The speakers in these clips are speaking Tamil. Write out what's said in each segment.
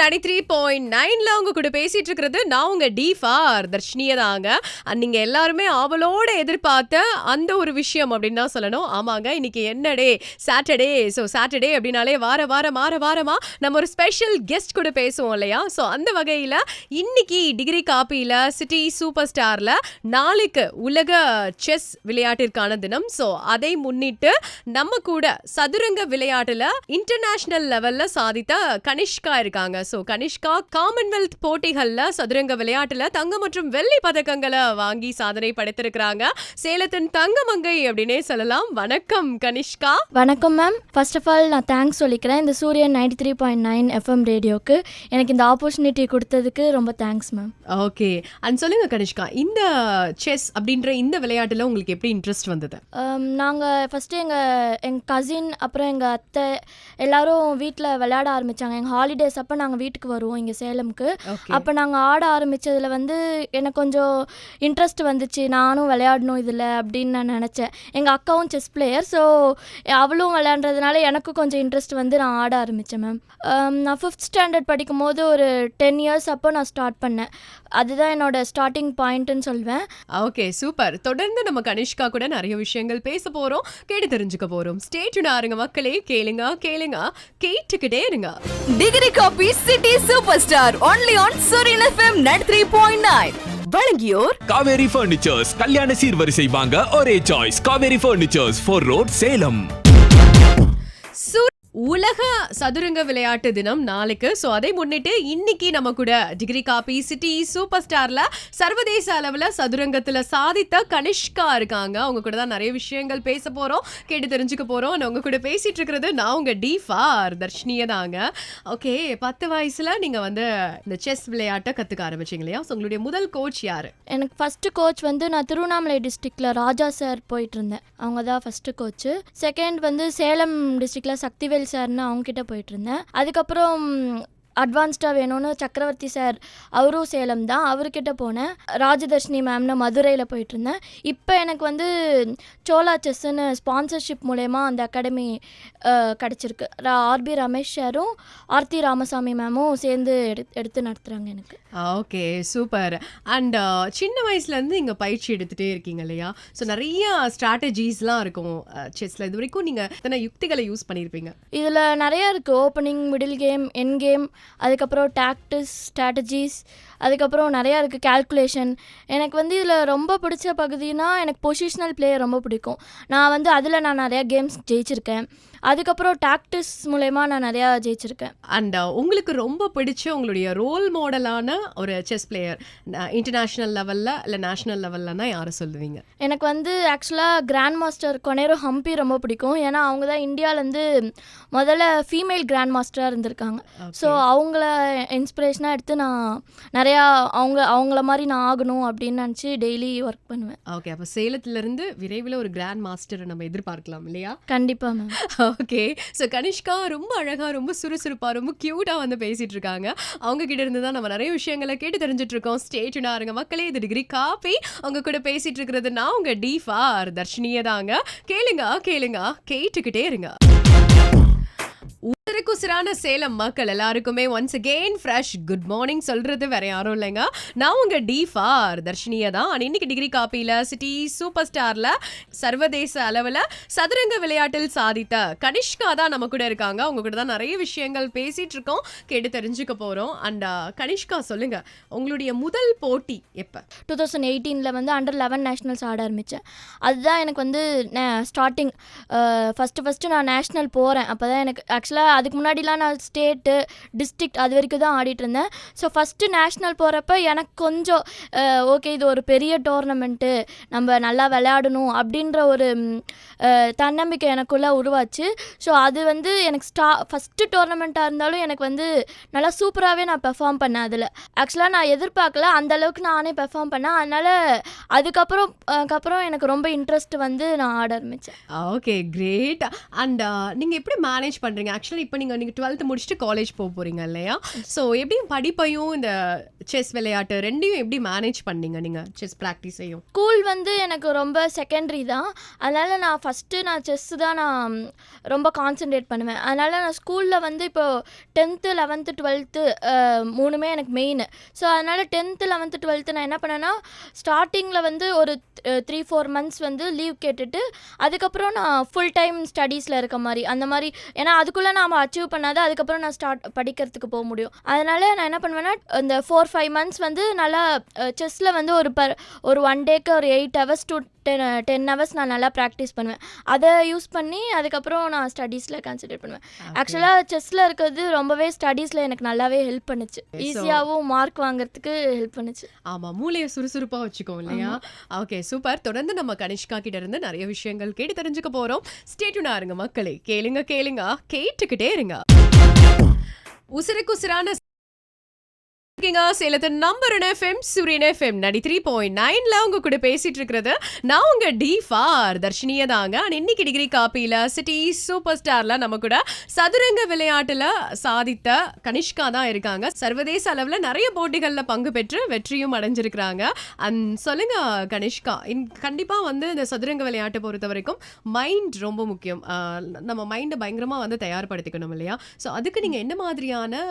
93.9ல உங்க கூட பேசிட்டு இருக்கிறது நான் உங்க டி.ஃபார் தர்ஷினியா தாங்க. நீங்க எல்லாருமே ஆவலோட எதிர்பார்த்த அந்த ஒரு விஷயம் அப்படின்னு தான் சொல்லணும். ஆமாங்க, இன்னைக்கு என்ன டே? சாட்டர்டே. ஸோ சாட்டர்டே அப்படின்னாலே வாரமா நம்ம ஒரு ஸ்பெஷல் கெஸ்ட் கூட பேசுவோம் இல்லையா? ஸோ அந்த வகையில் இன்னைக்கு டிகிரி காப்பியில் சிட்டி சூப்பர் ஸ்டாரில் நாளைக்கு உலக செஸ் விளையாட்டிற்கான தினம். ஸோ அதை முன்னிட்டு நம்ம கூட சதுரங்க விளையாட்டுல இன்டர்நேஷனல் லெவல்ல சாதித்த கனிஷ்கா இருக்காங்க. ஸோ கனிஷ்கா காமன்வெல்த் போட்டிகள்ல சதுரங்க விளையாட்டுல தங்கம் மற்றும் வெள்ளி பதக்கங்களை வாங்கி சாதனை படைத்திருக்கிறாங்க. சேலத்தின் தங்கமங்கை அப்படின்னே சொல்லலாம். வணக்கம் கனிஷ்கா. வணக்கம் மேம். ஃபர்ஸ்ட் ஆஃப் ஆல் நான் தேங்க்ஸ் சொல்லிக்கிறேன் இந்த சூரியன் 93.9 FM ரேடியோக்கு எனக்கு இந்த ஆப்பர்ச்சுனிட்டி கொடுத்ததுக்கு ரொம்ப தேங்க்ஸ் மேம். ஓகே, அண்ட் சொல்லுங்க கனிஷ்கா, இந்த செஸ் அப்படின்ற இந்த விளையாட்டுல உங்களுக்கு எப்படி இன்ட்ரெஸ்ட் வந்தது? நாங்கள் ஃபஸ்ட்டு எங்கள் கசின் அப்புறம் எங்கள் அத்தை எல்லாரும் வீட்டில் விளையாட ஆரம்பித்தாங்க. எங்கள் ஹாலிடேஸ் அப்போ நாங்கள் வீட்டுக்கு வருவோம் இங்கே சேலம்க்கு. அப்போ நாங்கள் ஆட ஆரம்பித்ததில் எனக்கு கொஞ்சம் இன்ட்ரெஸ்ட் வந்துச்சு, நானும் விளையாடணும் இதில் அப்படின்னு நான் நினச்சேன். எங்கள் அக்காவும் செஸ் பிளேயர், ஸோ அவளும் விளையாடுறதுனால எனக்கும் கொஞ்சம் இன்ட்ரெஸ்ட் வந்து நான் ஆட ஆரம்பித்தேன் மேம். நான் 5th ஸ்டாண்டர்ட் படிக்கும் போது ஒரு 10 இயர்ஸ் அப்போ நான் ஸ்டார்ட் பண்ணேன். அதுதான் என்னோட ஸ்டார்டிங் பாயிண்ட்னு சொல்வேன். Okay, super. தொடர்ந்து நம்ம கனிஷ்கா கூட நிறைய விஷயங்கள் பேச போறோம், கேட்டு தெரிஞ்சுக்க போறோம். ஸ்டே டியூனா இருங்க மக்களே. கேளுங்க கேட்டுக்கிட்டே இருங்க. Degree coffee city super star only on Suriyan FM 93.9. வழங்கியோர் காவேரி பர்னிச்சர்ஸ். கல்யாண சீர்வரிசை வாங்க ஒரே choice Kaveri furnitures, 4 road, Salem. உலக சதுரங்க விளையாட்டு தினம் நாளைக்கு. ஸோ அதை முன்னிட்டு இன்னைக்கு நம்ம கூட டிகிரி காப்பி சிட்டி சூப்பர் ஸ்டார்ல சர்வதேச அளவில் சதுரங்கத்தில் சாதித்த கனிஷ்கா இருக்காங்க. அவங்க கூட தான் நிறைய விஷயங்கள் பேச போறோம், கேட்டு தெரிஞ்சுக்க போறோம். அவங்க கூட பேசிட்டு இருக்கிறது நான் உங்க டி.ஃபார் தர்ஷினியா தாங்க. ஓகே, 10 வயசுல நீங்க வந்து இந்த செஸ் விளையாட்டை கத்துக்க ஆரம்பிச்சீங்க இல்லையா? ஸோ உங்களுடைய முதல் கோச் யாரு? எனக்கு ஃபஸ்ட்டு கோச் வந்து நான் திருவண்ணாமலை டிஸ்ட்ரிக்டில் ராஜா சார் போயிட்டு இருந்தேன். அவங்க தான் ஃபஸ்ட்டு கோச்சு. செகண்ட் வந்து சேலம் டிஸ்ட்ரிக்டில் சக்திவேல் சார்னு அவங்ககிட்ட போயிட்டு இருந்தேன். அதுக்கப்புறம் அட்வான்ஸ்டாக வேணும்னு சக்கரவர்த்தி சார், அவரும் சேலம் தான், அவர்கிட்ட போனேன். ராஜதர்ஷினி மேம்னு மதுரையில் போயிட்டு இருந்தேன். இப்போ எனக்கு வந்து சோலா செஸ்ஸுன்னு ஸ்பான்சர்ஷிப் மூலயமா அந்த அகாடமி கிடச்சிருக்கு. ஆர்பி ரமேஷ் சாரும் ஆர்த்தி ராமசாமி மேமும் சேர்ந்து எடுத்து நடத்துகிறாங்க எனக்கு. Okay, super. அண்ட் சின்ன வயசுலேருந்து இங்கே பயிற்சி எடுத்துகிட்டே இருக்கீங்க இல்லையா? ஸோ நிறைய ஸ்ட்ராட்டஜிஸ்லாம் இருக்கும் செஸ்ஸில். இது வரைக்கும் நீங்கள் எத்தனை யுக்திகளை யூஸ் பண்ணியிருப்பீங்க? இதில் நிறையா இருக்குது. ஓப்பனிங், மிடில் கேம், என் கேம், அதுக்கப்புறம் டாக்டிக்ஸ், ஸ்ட்ராட்டஜிஸ், அதுக்கப்புறம் நிறையா இருக்குது. கால்குலேஷன். எனக்கு வந்து இதில் ரொம்ப பிடிச்ச பகுதினா எனக்கு பொசிஷனல் பிளேயர் ரொம்ப பிடிக்கும். நான் வந்து அதில் நான் நிறையா கேம்ஸ் ஜெயிச்சிருக்கேன். அதுக்கப்புறம் டாக்டிக்ஸ் மூலயமா நான் நிறையா ஜெயிச்சிருக்கேன். அண்ட் உங்களுக்கு ரொம்ப பிடிச்ச உங்களுடைய ரோல் மாடலான ஒரு செஸ் பிளேயர் இன்டர்நேஷ்னல் லெவலில் இல்லை நேஷ்னல் லெவல்லனா யாரை சொல்லுவீங்க? எனக்கு வந்து ஆக்சுவலாக கிராண்ட் மாஸ்டர் கொனேரோ ஹம்பி ரொம்ப பிடிக்கும். ஏன்னா அவங்க தான் இந்தியாவிலேருந்து முதல்ல ஃபீமேல் கிராண்ட் மாஸ்டராக இருந்திருக்காங்க. ஸோ அவங்கள இன்ஸ்பிரேஷனாக எடுத்து நான் நிறையா அவங்கள மாதிரி நான் ஆகணும் அப்படின்னு நினச்சி டெய்லி ஒர்க் பண்ணுவேன். ஓகே, அப்போ சேலத்திலேருந்து விரைவில் ஒரு கிராண்ட் மாஸ்டரை நம்ம எதிர்பார்க்கலாம் இல்லையா? கண்டிப்பாக மேம். ஓகே, ஸோ கனிஷ்கா ரொம்ப அழகாக, ரொம்ப சுறுசுறுப்பாக, ரொம்ப க்யூட்டாக வந்து பேசிகிட்டு இருக்காங்க. அவங்க கிட்ட இருந்து தான் நம்ம நிறைய விஷயங்களை கேட்டு தெரிஞ்சுட்டு இருக்கோம். ஸ்டே டியூனா இருங்க மக்களே. இது டிகிரி காப்பி. அவங்க கூட பேசிகிட்டு இருக்கிறது நான் உங்க டி.ஃபார் தர்ஷினியா தாங்க. கேளுங்க கேட்டுக்கிட்டே இருங்க. உத்தரகுசிரான சேலம் மக்கள் எல்லாருக்குமே once again fresh good morning சொல்றது வேற யாரும் இல்லைங்க, நான் உங்க டி.ஃபார் தர்ஷினியா தான். இன்னைக்கு டிகிரி காப்பியில் சிட்டி சூப்பர் ஸ்டார்ல சர்வதேச அளவில் சதுரங்க விளையாட்டில் சாதித்த கனிஷ்கா தான் நம்ம கூட இருக்காங்க. அவங்க கூட தான் நிறைய விஷயங்கள் பேசிட்டு இருக்கோம், கேட்டு தெரிஞ்சுக்க போறோம். அண்ட் கனிஷ்கா, சொல்லுங்க, உங்களுடைய முதல் போட்டி எப்போ? 2018 வந்து அண்டர் 11 நேஷ்னல்ஸ் ஆட ஆரம்பித்தேன். அதுதான் எனக்கு வந்து ஸ்டார்டிங். ஃபஸ்ட்டு நான் நேஷ்னல் போகிறேன். அப்போ தான் எனக்கு ஆக்சுவலாக அதுக்கு முன்னாடிலாம் நான் ஸ்டேட்டு, டிஸ்ட்ரிக்ட் அது வரைக்கும் தான் ஆடிட்டு இருந்தேன். ஸோ ஃபஸ்ட்டு நேஷ்னல் போகிறப்ப எனக்கு கொஞ்சம் ஓகே, இது ஒரு பெரிய டோர்னமெண்ட்டு, நம்ம நல்லா விளையாடணும் அப்படின்ற ஒரு தன்னம்பிக்கை எனக்குள்ளே உருவாச்சு. ஸோ அது வந்து எனக்கு ஃபஸ்ட்டு டோர்னமெண்ட்டாக இருந்தாலும் எனக்கு வந்து நல்லா சூப்பராகவே நான் பெர்ஃபார்ம் பண்ணேன். அதில் ஆக்சுவலாக நான் எதிர்பார்க்கல அந்தளவுக்கு நானே பெர்ஃபார்ம் பண்ணேன். அதனால் அதுக்கப்புறம் எனக்கு ரொம்ப இன்ட்ரெஸ்ட் வந்து நான் ஆட ஆரம்பித்தேன். Okay, great. அண்ட் நீங்கள் எப்படி மேனேஜ் பண்ணுறீங்க? ஆக்சுவலாக இப்போ நீங்க 12th முடிச்சுட்டு காலேஜ் போறீங்க இல்லையா? ஸோ எப்படியும் படிப்பையும் இந்த செஸ் விளையாட்டு ரெண்டையும் எப்படி மேனேஜ் பண்ணீங்க நீங்க செஸ் ப்ராக்டிஸையும்? ஸ்கூல் வந்து எனக்கு ரொம்ப செகண்டரி தான். அதனால் நான் ஃபஸ்ட்டு செஸ்ஸு தான் நான் ரொம்ப கான்சென்ட்ரேட் பண்ணுவேன். அதனால் நான் ஸ்கூலில் வந்து இப்போது 10th 11th 12th 3மே எனக்கு மெயின். ஸோ அதனால் 10th 11th 12th நான் என்ன பண்ணேன்னா ஸ்டார்டிங்கில் வந்து ஒரு 3-4 மந்த்ஸ் வந்து லீவ் கேட்டுட்டு அதுக்கப்புறம் நான் ஃபுல் டைம் ஸ்டடீஸில் இருக்க மாதிரி அந்த மாதிரி. ஏன்னா அதுக்குள்ளே நாம் அச்சீவ் பண்ணாதான் அதுக்கப்புறம் நான் படிக்கிறதுக்கு போக முடியும். அதனால் நான் என்ன பண்ணுவேன்னா இந்த 4-5 மந்த்ஸ் வந்து நல்லா செஸ்ஸில் வந்து ஒரு 1 டேக்கு ஒரு 8 hours to 10 hours நான் நல்லா ப்ராக்டிஸ் பண்ணுவேன். அதை யூஸ் பண்ணி அதுக்கப்புறம் நான் ஸ்டடீஸில் கான்சன்ட்ரேட் பண்ணுவேன். ஆக்சுவலாக செஸ்ஸில் இருக்கிறது ரொம்பவே ஸ்டடீஸில் எனக்கு நல்லாவே ஹெல்ப் பண்ணுச்சு. ஈஸியாகவும் மார்க் வாங்குறதுக்கு ஹெல்ப் பண்ணுச்சு. ஆமா, மூளையை சுறுசுறுப்பா வச்சுக்கோம் இல்லையா? Okay, super. தொடர்ந்து நம்ம கனிஷ்கா கிட்ட இருந்து நிறைய விஷயங்கள் கேட்டு தெரிஞ்சுக்க போறோம். ஸ்டே டியூனா இருங்க மக்களே. கேளுங்க கேட்டுக்கிட்டே இருங்க. உசுருக்குசுரான சேலத்தின் நம்பர் எஃப்எம் சூரியன் எஃப்எம் 93.9ல உங்க கூட பேசிட்டு இருக்கிறது நான் உங்க D4 தர்ஷினியா தாங்க. இன்னைக்கு டிகிரி காப்பியில சிட்டி சூப்பர் ஸ்டார்ல நம்ம கூட சதுரங்க விளையாட்டுல சாதித்த கனிஷ்கா தான் இருக்காங்க. சர்வதேச அளவுல நிறைய போட்டிகள்ல பங்கு பெற்று வெற்றியும் அடைஞ்சிருக்கிறாங்க. சொல்லுங்க கனிஷ்கா, கண்டிப்பா வந்து இந்த சதுரங்க விளையாட்டை பொறுத்த வரைக்கும் மைண்ட் ரொம்ப முக்கியம். நம்ம மைண்டை பயங்கரமா வந்து தயார்படுத்திக்கணும் இல்லையா? ஸோ அதுக்கு நீங்க என்ன மாதிரியான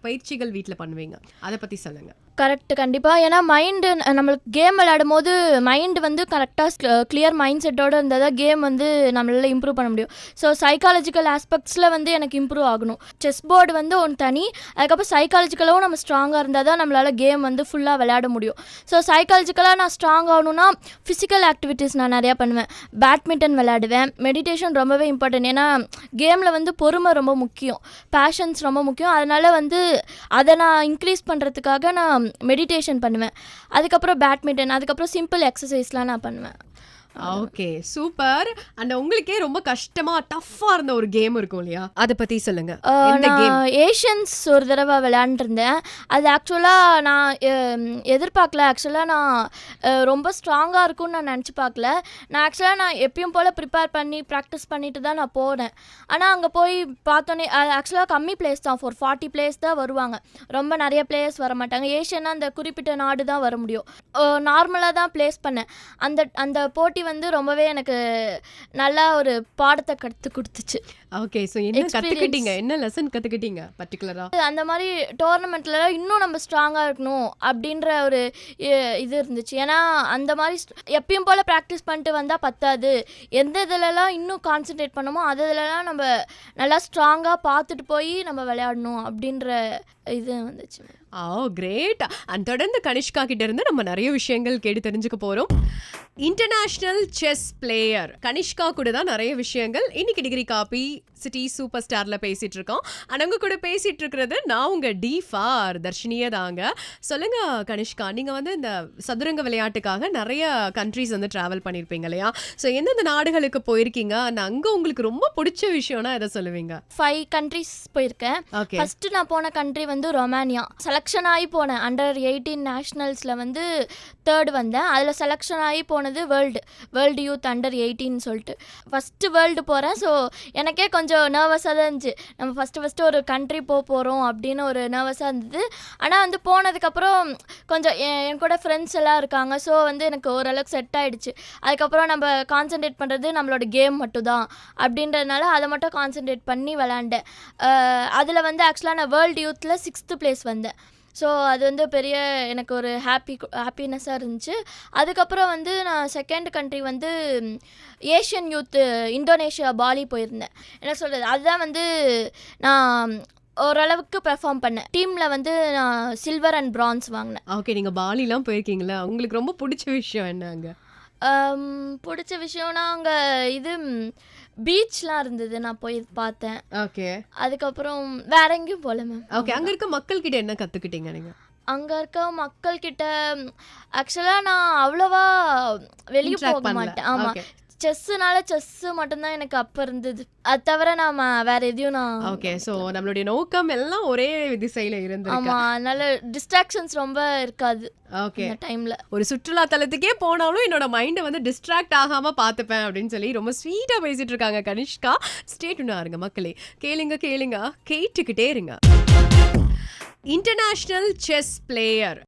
பயிற்சிகள் வீட்டில் பண்ணுவீங்க, அதை பற்றி சொல்லுங்கள். கரெக்ட், கண்டிப்பாக. ஏன்னா மைண்டு நம்மளுக்கு கேம் விளையாடும் போது மைண்டு வந்து கரெக்டாக கிளியர் மைண்ட் செட்டோடு இருந்தால் தான் கேம் வந்து நம்மளால் இம்ப்ரூவ் பண்ண முடியும். ஸோ சைக்காலஜிக்கல் ஆஸ்பெக்ட்ஸில் வந்து எனக்கு இம்ப்ரூவ் ஆகணும். செஸ் போர்டு வந்து ஒன்று தனி, அதுக்கப்புறம் சைக்காலஜிக்கலாகவும் நம்ம ஸ்ட்ராங்காக இருந்தால் தான் நம்மளால் கேம் வந்து ஃபுல்லாக விளையாட முடியும். ஸோ சைக்காலஜிக்கலாக நான் ஸ்ட்ராங் ஆகணும்னா ஃபிசிக்கல் ஆக்டிவிட்டீஸ் நான் நிறையா பண்ணுவேன். பேட்மிண்டன் விளையாடுவேன். மெடிடேஷன் ரொம்பவே இம்பார்ட்டன்ட். ஏன்னா கேமில் வந்து பொறுமை ரொம்ப முக்கியம், பேஷன்ஸ் ரொம்ப முக்கியம். அதனால் வந்து அதை நான் இன்க்ரீஸ் பண்ணுறதுக்காக நான் மெடிடேஷன் பண்ணுவேன். அதுக்கப்புறம் பேட்மிண்டன், அதுக்கப்புறம் சிம்பிள் எக்ஸசைஸ்லாம் நான் பண்ணுவேன். Okay, super. அண்ட் உங்களுக்கே ரொம்ப கஷ்டமா டஃப்பா இருந்த ஒரு கேம் இருக்கும் இல்லையா, அதை பத்தி சொல்லுங்க. நான் ஏஷியன்ஸ் ஒரு தடவை விளையாண்டுருந்தேன். அது ஆக்சுவலாக நான் எதிர்பார்க்கல. ஆக்சுவலாக நான் ரொம்ப ஸ்ட்ராங்காக இருக்கும்னு நான் நினச்சி பார்க்கல. நான் எப்பயும் போல் ப்ரிப்பேர் பண்ணி ப்ராக்டிஸ் பண்ணிட்டு தான் நான் போனேன். ஆனால் அங்கே போய் பார்த்தோன்னே ஆக்சுவலாக கம்மி பிளேஸ் தான், 40 பிளேஸ் தான் வருவாங்க. ரொம்ப நிறைய பிளேயர்ஸ் வர மாட்டாங்க. ஏஷியன்னா அந்த குறிப்பிட்ட நாடு தான் வர முடியும். நார்மலாக தான் பிளேஸ் பண்ணேன். அந்த போட்டி வந்து ரொம்பவே எனக்கு நல்லா ஒரு பாடத்தை கற்றுக் கொடுத்துச்சு. ஓகே, ஸோ என்ன கற்றுக்கிட்டீங்க, என்ன லெசன் கற்றுக்கிட்டீங்க பர்டிகுலராக? அந்த மாதிரி டோர்னமெண்ட்ல இன்னும் நம்ம ஸ்ட்ராங்காக இருக்கணும் அப்படின்ற ஒரு இது இருந்துச்சு. ஏன்னா அந்த மாதிரி எப்பயும் போல் ப்ராக்டிஸ் பண்ணிட்டு வந்தால் பத்தாது. எந்த இதிலலாம் இன்னும் கான்சென்ட்ரேட் பண்ணமோ அதிலலாம் நம்ம நல்லா ஸ்ட்ராங்காக பார்த்துட்டு போய் நம்ம விளையாடணும் அப்படின்ற இது வந்துச்சு. கிரேட். அண்ட் தொடர்ந்து கனிஷ்கா கிட்ட இருந்து நம்ம நிறைய விஷயங்கள் கேட்டு தெரிஞ்சுக்க போறோம். இன்டர்நேஷனல் செஸ் பிளேயர் கனிஷ்கா கூட தான் நிறைய விஷயங்கள் இன்னைக்கு டிகிரி காப்பி சிட்டி சூப்பர் ஸ்டார்ல பேசிட்டு இருக்கோம். அங்க கூட பேசிட்டு இருக்கிறது நான் உங்க D4 தர்ஷினியா தாங்க. சொல்லுங்க கனிஷ்கா, நீங்க வந்து இந்த சதுரங்க விளையாட்டுக்காக நிறைய கண்ட்ரிஸ் வந்து டிராவல் பண்ணிருப்பீங்க இல்லையா? ஸோ எந்தெந்த நாடுகளுக்கு போயிருக்கீங்க, அங்க உங்களுக்கு ரொம்ப பிடிச்ச விஷயம்னா எதை சொல்லுவீங்க? 5 கண்ட்ரிஸ் போயிருக்கேன். ஃபர்ஸ்ட் நான் போன கண்ட்ரி வந்து ரொமானியா. செலக்ஷன் ஆகி போனேன். அண்டர் 18 நேஷனல்ஸில் வந்து 3rd வந்தேன். அதில் செலக்ஷன் ஆகி போனது வேர்ல்டு யூத் அண்டர் 18 சொல்லிட்டு ஃபஸ்ட்டு வேர்ல்டு போகிறேன். ஸோ எனக்கே கொஞ்சம் நர்வஸாக தான் இருந்துச்சு. நம்ம ஃபஸ்ட்டு ஒரு கண்ட்ரி போகிறோம் அப்படின்னு ஒரு நர்வஸாக இருந்தது. ஆனால் வந்து போனதுக்கப்புறம் கொஞ்சம் என் கூட ஃப்ரெண்ட்ஸ் எல்லாம் இருக்காங்க. ஸோ வந்து எனக்கு ஓரளவுக்கு செட் ஆகிடுச்சு. அதுக்கப்புறம் நம்ம கான்சென்ட்ரேட் பண்ணுறது நம்மளோட கேம் மட்டும் தான் அப்படின்றதுனால அதை மட்டும் கான்சென்ட்ரேட் பண்ணி விளாண்டேன். அதில் வந்து ஆக்சுவலாக நான் வேர்ல்டு யூத்தில் 6th பிளேஸ் வந்தேன். ஸோ அது வந்து பெரிய எனக்கு ஒரு ஹாப்பினஸ்ஸாக இருந்துச்சு. அதுக்கப்புறம் வந்து நான் செகண்ட் கண்ட்ரி வந்து ஏஷியன் யூத்து இந்தோனேஷியா பாலி போயிருந்தேன். என்ன சொல்கிறது, அதுதான் வந்து நான் ஓரளவுக்கு பெர்ஃபார்ம் பண்ணேன். டீமில் வந்து நான் சில்வர் அண்ட் பிரான்ஸ் வாங்கினேன். ஓகே, நீங்கள் பாலிலாம் போயிருக்கீங்களா? உங்களுக்கு ரொம்ப பிடிச்ச விஷயம் என்ன அங்கே? பிடிச்ச விஷயம்னா அங்கே இது பீச்லாம் இருந்தது, நான் போய் பார்த்தேன். ஓகே, அதுக்கப்புறம் வேற எங்கேயும் போகல மேம். ஓகே, அங்கே இருக்க மக்கள் கிட்ட என்ன கற்றுக்கிட்டீங்க நீங்கள்? அங்கே இருக்க மக்கள்கிட்ட ஆக்சுவலாக நான் அவ்வளோவா வெளியே போக மாட்டேன். ஆமாம், செஸ்ஸுனால செஸ்ஸு மட்டும்தான் எனக்கு அப்போ இருந்தது. அது தவிர நான் வேற எதையும் நான் ஓகே. ஸோ நம்மளுடைய நோக்கம் எல்லாம் ஒரே திசையில இருந்திருக்கு. ஆமாம், அதனால டிஸ்ட்ராக்ஷன்ஸ் ரொம்ப இருக்காது ஓகே. இந்த டைமில். ஒரு சுற்றுலா தலத்துக்கே போனாலும் என்னோட மைண்டை வந்து டிஸ்ட்ராக்ட் ஆகாம பார்த்துப்பேன் அப்படின்னு சொல்லி ரொம்ப ஸ்வீட்டா பேசிட்டு இருக்காங்க கனிஷ்கா. ஸ்டே டியூனா இருங்க மக்களே, கேளுங்க கேளுங்க, கேட்டுக்கிட்டே இருங்க. இன்டர்நேஷனல் செஸ் பிளேயர்,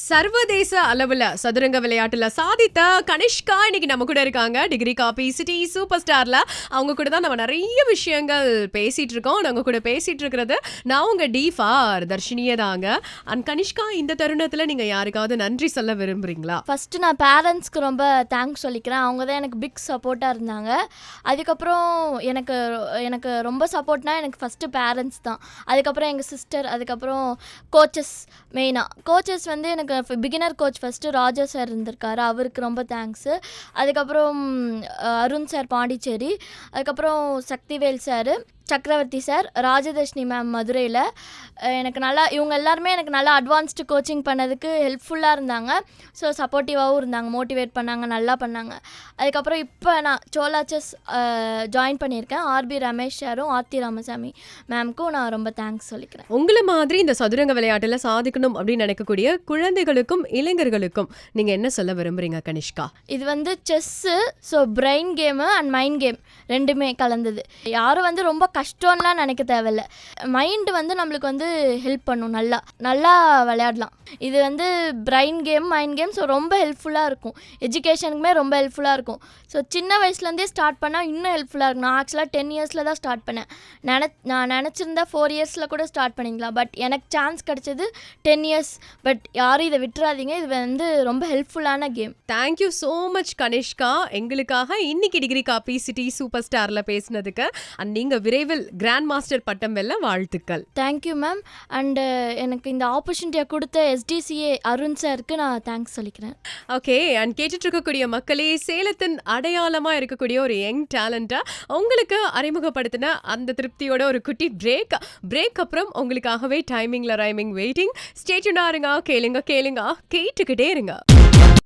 சர்வதேச அளவுல சதுரங்க விளையாட்டுல சாதித்த கனிஷ்கா இன்னைக்கு நம்ம கூட இருக்காங்க. டிகிரி காபி சிட்டி சூப்பர் ஸ்டார்ல அவங்க கூட தான் நம்ம நிறைய விஷயங்கள் பேசிட்டு இருக்கோம். நாங்க கூட பேசிட்டு இருக்கிறது நான் உங்க டிஃபார் தர்ஷினியே தாங்க. அண்ட் கனிஷ்கா, இந்த தருணத்துல நீங்க யாருக்காவது நன்றி சொல்ல விரும்புறீங்களா? ஃபஸ்ட்டு நான் பேரண்ட்ஸ்க்கு ரொம்ப தேங்க்ஸ் சொல்லிக்கிறேன். அவங்க தான் எனக்கு பிக் சப்போர்ட்டாக இருந்தாங்க. அதுக்கப்புறம் எனக்கு எனக்கு ரொம்ப சப்போர்ட்னா எனக்கு ஃபஸ்ட்டு பேரண்ட்ஸ் தான். அதுக்கப்புறம் எங்கள் சிஸ்டர், அதுக்கப்புறம் கோச்சஸ். மெயினாக கோச்சஸ் வந்து எனக்கு பிகினர் கோச் ஃபஸ்ட்டு ராஜா சார் இருந்திருக்காரு, அவருக்கு ரொம்ப தேங்க்ஸு. அதுக்கப்புறம் அருண் சார் பாண்டிச்சேரி, அதுக்கப்புறம் சக்திவேல் சார், சக்கரவர்த்தி சார், ராஜதர்ஷினி மேம் மதுரையில். எனக்கு நல்லா இவங்க எல்லாருமே எனக்கு நல்லா அட்வான்ஸ்டு கோச்சிங் பண்ணதுக்கு ஹெல்ப்ஃபுல்லாக இருந்தாங்க. ஸோ சப்போர்ட்டிவாகவும் இருந்தாங்க, மோட்டிவேட் பண்ணாங்க, நல்லா பண்ணாங்க. அதுக்கப்புறம் இப்போ நான் சோலா செஸ் ஜாயின் பண்ணியிருக்கேன். ஆர்பி ரமேஷ் சாரும் ஆர்த்தி ராமசாமி மேம்க்கும் நான் ரொம்ப தேங்க்ஸ் சொல்லிக்கிறேன். உங்களை மாதிரி இந்த சதுரங்க விளையாட்டுல சாதிக்கணும் அப்படின்னு நினைக்கக்கூடிய குழந்தைகளுக்கும் இளைஞர்களுக்கும் நீங்க என்ன சொல்ல விரும்புறீங்க கனிஷ்கா? இது வந்து chess, so brain game and mind game ரெண்டுமே கலந்தது. யாரும் வந்து ரொம்ப கஷ்டம்லாம் நினைக்க தேவையில்ல. மைண்டு வந்து நம்மளுக்கு வந்து ஹெல்ப் பண்ணும், நல்லா நல்லா விளையாடலாம். இது வந்து brain game, mind game, so ரொம்ப ஹெல்ப்ஃபுல்லாக இருக்கும். எஜுகேஷனுக்குமே ரொம்ப ஹெல்ப்ஃபுல்லாக இருக்கும். ஸோ சின்ன வயசுலேருந்தே ஸ்டார்ட் பண்ணால் இன்னும் ஹெல்ப்ஃபுல்லாக இருக்கும். நான் ஆக்சுவலாக 10 இயர்ஸில் தான் ஸ்டார்ட் பண்ணேன். நான் நினச்சிருந்தா 4 இயர்ஸில் கூட ஸ்டார்ட் பண்ணிக்கலாம். பட் எனக்கு சான்ஸ் கிடச்சது 10 இயர்ஸ். பட் யாரும் இதை விட்டுறாதீங்க, இது வந்து ரொம்ப ஹெல்ப்ஃபுல்லான game. Thank you so much Kanishka, எங்களுக்காக இன்னைக்கு டிகிரி காபி சிட்டி சூப்பர் ஸ்டார்ல பேசினதுக்கு. அண்ட் நீங்க விரைவில் கிராண்ட் மாஸ்டர் பட்டம் வெல்ல வாழ்த்துக்கள். Thank you ma'am. அண்டு எனக்கு இந்த ஆப்பர்ச்சுனிட்டியை கொடுத்த SDCA அருண் சாருக்கு நான் தேங்க்ஸ் சொல்லிக்கிறேன். ஓகே. அண்ட் கேட்டுட்டு இருக்கக்கூடிய மக்களே, சேலத்தின் அடையாளமா இருக்கக்கூடிய ஒரு யங் டேலண்டா உங்களுக்கு அறிமுகப்படுத்தின அந்த திருப்தியோட ஒரு குட்டி பிரேக் அப்புறம் உங்களுக்காகவே டைமிங்ல ரைமிங் வெயிட்டிங். ஸ்டே டியூனா இருங்க, கேளுங்க கேளுங்க, கேட்டுக்கிட்டே இருங்க.